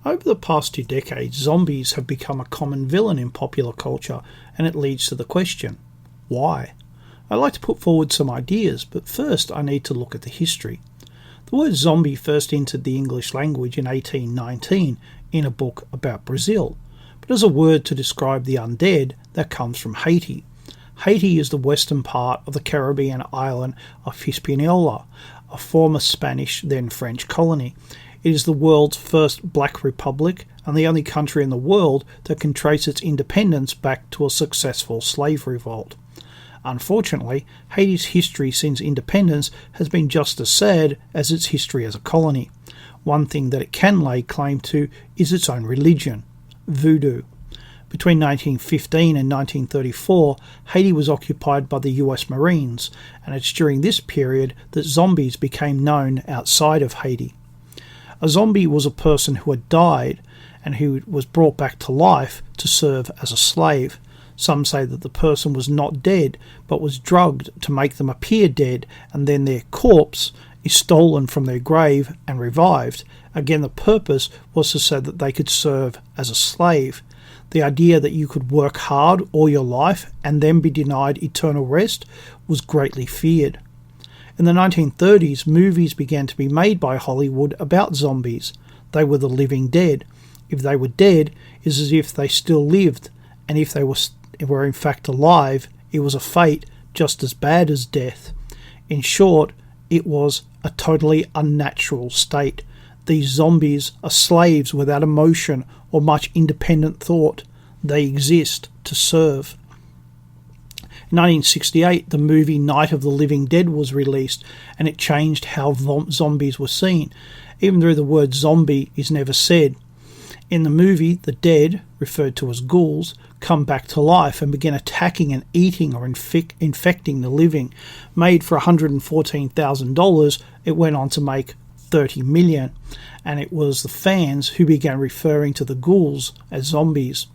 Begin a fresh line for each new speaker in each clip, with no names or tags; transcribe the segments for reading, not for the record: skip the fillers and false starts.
Over the past 2 decades, zombies have become a common villain in popular culture, and it leads to the question, why? I'd like to put forward some ideas, but first I need to look at the history. The word zombie first entered the English language in 1819 in a book about Brazil, but as a word to describe the undead that comes from Haiti. Haiti is the western part of the Caribbean island of Hispaniola, a former Spanish, then French colony. It is the world's first black republic and the only country in the world that can trace its independence back to a successful slave revolt. Unfortunately, Haiti's history since independence has been just as sad as its history as a colony. One thing that it can lay claim to is its own religion, voodoo. Between 1915 and 1934, Haiti was occupied by the US Marines, and it's during this period that zombies became known outside of Haiti. A zombie was a person who had died and who was brought back to life to serve as a slave. Some say that the person was not dead, but was drugged to make them appear dead, and then their corpse is stolen from their grave and revived. Again, the purpose was so that they could serve as a slave. The idea that you could work hard all your life and then be denied eternal rest was greatly feared. In the 1930s, movies began to be made by Hollywood about zombies. They were the living dead. If they were dead, it is as if they still lived, and if they were in fact alive, it was a fate just as bad as death. In short, it was a totally unnatural state. These zombies are slaves without emotion or much independent thought. They exist to serve. In 1968, the movie Night of the Living Dead was released, and it changed how zombies were seen, even though the word zombie is never said. In the movie, the dead, referred to as ghouls, come back to life and begin attacking and eating or infecting the living. Made for $114,000, it went on to make $30 million, and it was the fans who began referring to the ghouls as zombies.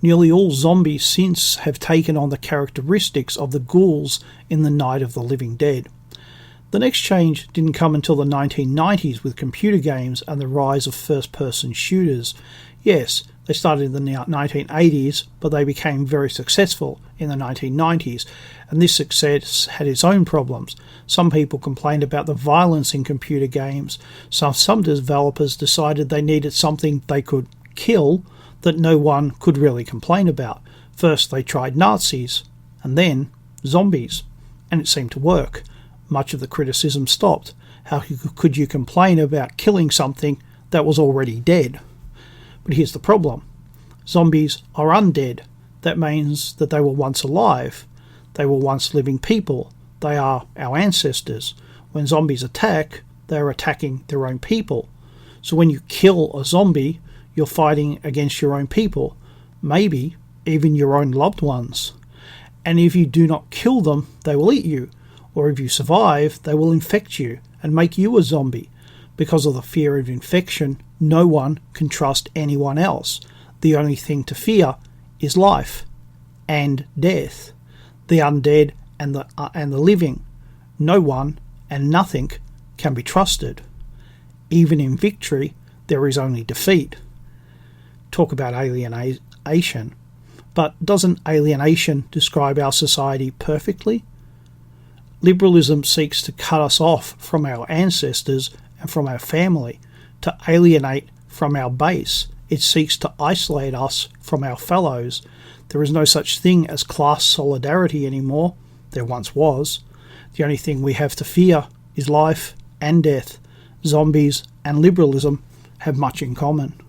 Nearly all zombies since have taken on the characteristics of the ghouls in the Night of the Living Dead. The next change didn't come until the 1990s with computer games and the rise of first-person shooters. Yes, they started in the 1980s, but they became very successful in the 1990s, and this success had its own problems. Some people complained about the violence in computer games. Some developers decided they needed something they could kill that no one could really complain about. First they tried Nazis, and then zombies, and it seemed to work. Much of the criticism stopped. How could you complain about killing something that was already dead? But here's the problem. Zombies are undead. That means that they were once alive. They were once living people. They are our ancestors. When zombies attack, they are attacking their own people. So when you kill a zombie, you're fighting against your own people, maybe even your own loved ones. And if you do not kill them, they will eat you. Or if you survive, they will infect you and make you a zombie. Because of the fear of infection, no one can trust anyone else. The only thing to fear is life and death. The undead and the living. No one and nothing can be trusted. Even in victory, there is only defeat. Talk about alienation. But doesn't alienation describe our society perfectly? Liberalism seeks to cut us off from our ancestors and from our family, to alienate from our base. It seeks to isolate us from our fellows. There is no such thing as class solidarity anymore. There once was. The only thing we have to fear is life and death. Zombies and liberalism have much in common.